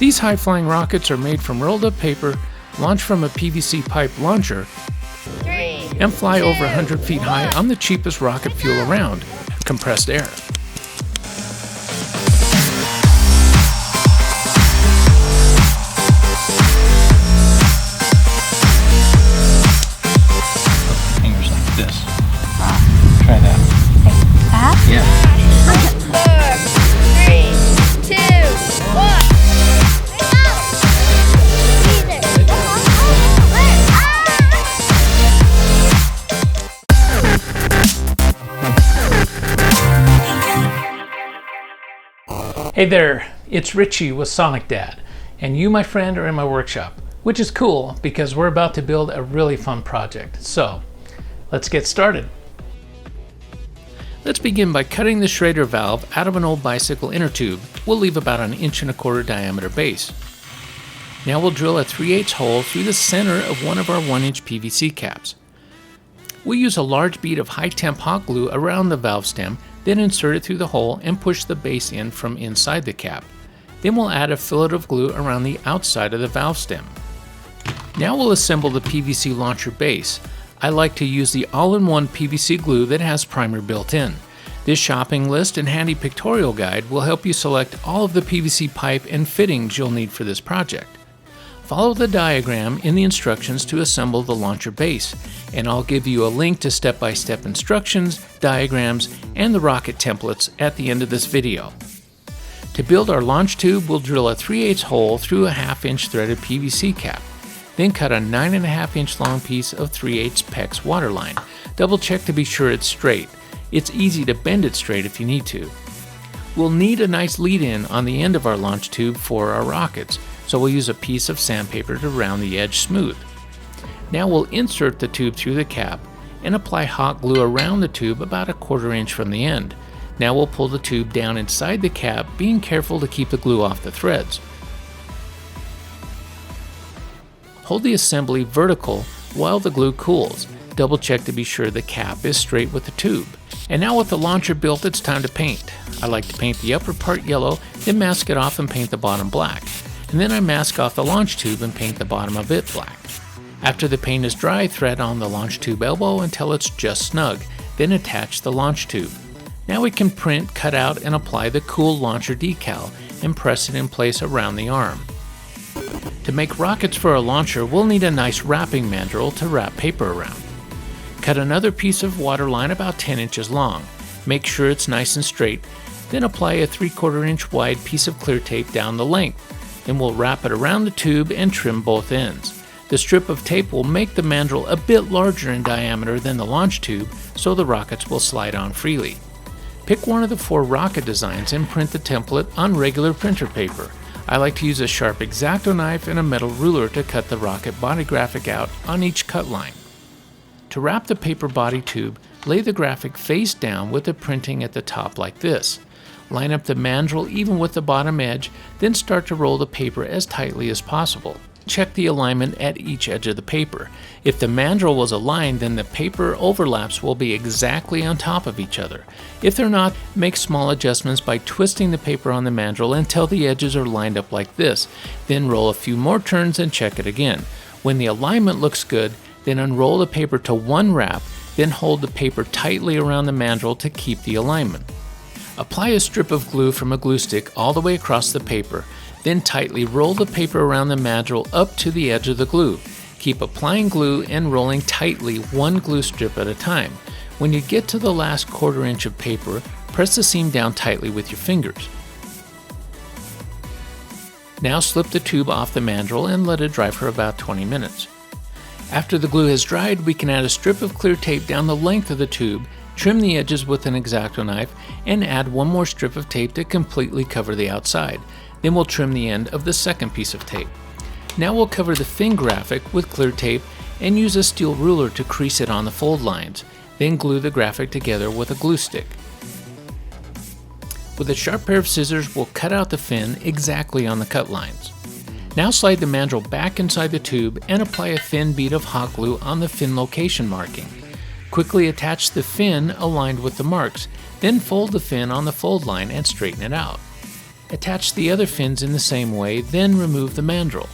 These high-flying rockets are made from rolled up paper, launched from a PVC pipe launcher, and fly over 100 feet high on the cheapest rocket fuel around, compressed air. Fingers like this. Try that. That? Yeah. 4, 3, 2, 1. Hey there, it's Richie with SonicDad, and you, my friend, are in my workshop, which is cool because we're about to build a really fun project. So, let's get started. Let's begin by cutting the Schrader valve out of an old bicycle inner tube. We'll leave about an 1¼ inch diameter base. Now we'll drill a 3/8 hole through the center of one of our 1-inch PVC caps. We'll use a large bead of high-temp hot glue around the valve stem, then insert it through the hole and push the base in from inside the cap. Then we'll add a fillet of glue around the outside of the valve stem. Now we'll assemble the PVC launcher base. I like to use the all-in-one PVC glue that has primer built in. This shopping list and handy pictorial guide will help you select all of the PVC pipe and fittings you'll need for this project. Follow the diagram in the instructions to assemble the launcher base, and I'll give you a link to step-by-step instructions, diagrams, and the rocket templates at the end of this video. To build our launch tube, we'll drill a 3/8 hole through a 1/2-inch threaded PVC cap. Then cut a 9.5-inch long piece of 3/8 PEX waterline. Double check to be sure it's straight. It's easy to bend it straight if you need to. We'll need a nice lead-in on the end of our launch tube for our rockets, so we'll use a piece of sandpaper to round the edge smooth. Now we'll insert the tube through the cap and apply hot glue around the tube about 1/4 inch from the end. Now we'll pull the tube down inside the cap, being careful to keep the glue off the threads. Hold the assembly vertical while the glue cools. Double check to be sure the cap is straight with the tube. And now with the launcher built, it's time to paint. I like to paint the upper part yellow, then mask it off and paint the bottom black. And then I mask off the launch tube and paint the bottom of it black. After the paint is dry, thread on the launch tube elbow until it's just snug, then attach the launch tube. Now we can print, cut out, and apply the cool launcher decal and press it in place around the arm. To make rockets for a launcher, we'll need a nice wrapping mandrel to wrap paper around. Cut another piece of waterline about 10 inches long. Make sure it's nice and straight, then apply a 3/4 inch wide piece of clear tape down the length. Then we'll wrap it around the tube and trim both ends. The strip of tape will make the mandrel a bit larger in diameter than the launch tube, so the rockets will slide on freely. Pick one of the 4 rocket designs and print the template on regular printer paper. I like to use a sharp X-Acto knife and a metal ruler to cut the rocket body graphic out on each cut line. To wrap the paper body tube, lay the graphic face down with the printing at the top like this. Line up the mandrel even with the bottom edge, then start to roll the paper as tightly as possible. Check the alignment at each edge of the paper. If the mandrel was aligned, then the paper overlaps will be exactly on top of each other. If they're not, make small adjustments by twisting the paper on the mandrel until the edges are lined up like this. Then roll a few more turns and check it again. When the alignment looks good, then unroll the paper to one wrap, then hold the paper tightly around the mandrel to keep the alignment. Apply a strip of glue from a glue stick all the way across the paper, then tightly roll the paper around the mandrel up to the edge of the glue. Keep applying glue and rolling tightly one glue strip at a time. When you get to the last 1/4 inch of paper, press the seam down tightly with your fingers. Now slip the tube off the mandrel and let it dry for about 20 minutes. After the glue has dried, we can add a strip of clear tape down the length of the tube, trim the edges with an X-Acto knife, and add one more strip of tape to completely cover the outside. Then we'll trim the end of the second piece of tape. Now we'll cover the fin graphic with clear tape and use a steel ruler to crease it on the fold lines. Then glue the graphic together with a glue stick. With a sharp pair of scissors, we'll cut out the fin exactly on the cut lines. Now slide the mandrel back inside the tube and apply a thin bead of hot glue on the fin location marking. Quickly attach the fin aligned with the marks, then fold the fin on the fold line and straighten it out. Attach the other fins in the same way, then remove the mandrel.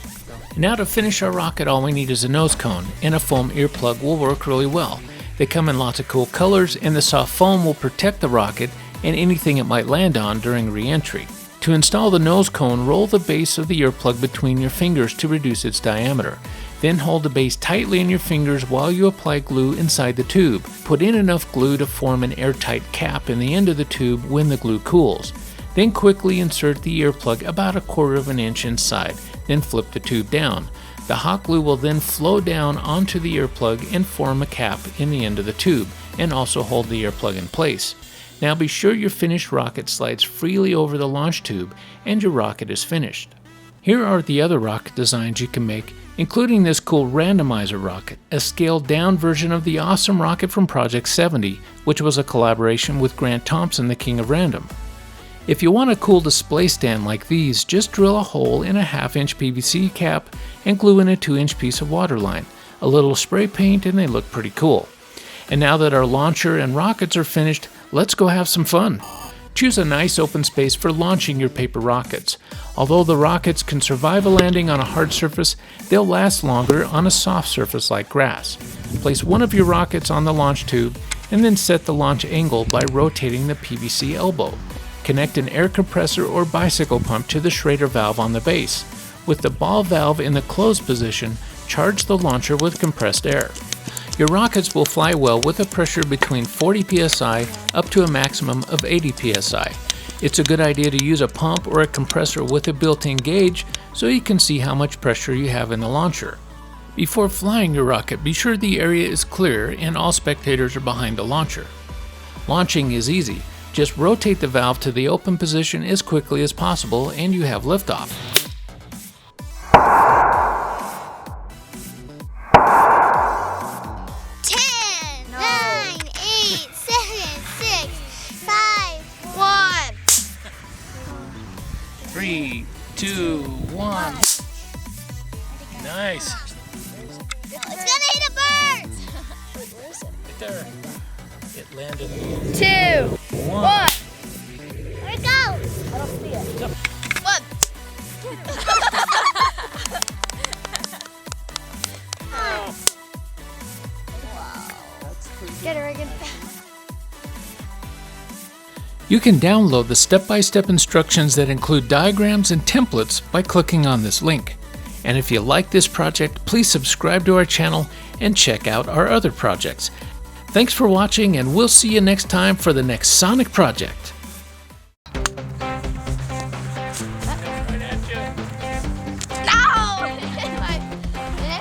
Now to finish our rocket, all we need is a nose cone, and a foam earplug will work really well. They come in lots of cool colors, and the soft foam will protect the rocket and anything it might land on during re-entry. To install the nose cone, roll the base of the earplug between your fingers to reduce its diameter. Then hold the base tightly in your fingers while you apply glue inside the tube. Put in enough glue to form an airtight cap in the end of the tube when the glue cools. Then quickly insert the earplug about 1/4 of an inch inside, then flip the tube down. The hot glue will then flow down onto the earplug and form a cap in the end of the tube, and also hold the earplug in place. Now be sure your finished rocket slides freely over the launch tube and your rocket is finished. Here are the other rocket designs you can make, including this cool randomizer rocket, a scaled down version of the awesome rocket from Project 70, which was a collaboration with Grant Thompson, the king of random. If you want a cool display stand like these, just drill a hole in a 1/2 inch PVC cap and glue in a 2-inch piece of waterline, a little spray paint, and they look pretty cool. And now that our launcher and rockets are finished, let's go have some fun. Choose a nice open space for launching your paper rockets. Although the rockets can survive a landing on a hard surface, they'll last longer on a soft surface like grass. Place one of your rockets on the launch tube and then set the launch angle by rotating the PVC elbow. Connect an air compressor or bicycle pump to the Schrader valve on the base. With the ball valve in the closed position, charge the launcher with compressed air. Your rockets will fly well with a pressure between 40 psi up to a maximum of 80 psi. It's a good idea to use a pump or a compressor with a built-in gauge so you can see how much pressure you have in the launcher. Before flying your rocket, be sure the area is clear and all spectators are behind the launcher. Launching is easy. Just rotate the valve to the open position as quickly as possible and you have liftoff. 3, 2, 1. Nice. It's gonna hit a bird! Right there. It landed. 2, 1. Where it goes? I don't see it. Go. 1. Get it, Reagan. You can download the step-by-step instructions that include diagrams and templates by clicking on this link. And if you like this project, please subscribe to our channel and check out our other projects. Thanks for watching, and we'll see you next time for the next Sonic project. No! It hit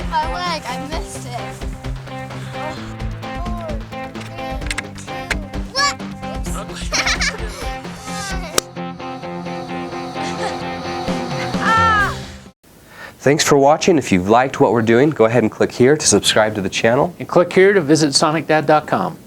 my leg. I missed it. 4, 3, 2, 1. Thanks for watching. If you've liked what we're doing, go ahead and click here to subscribe to the channel. And click here to visit SonicDad.com.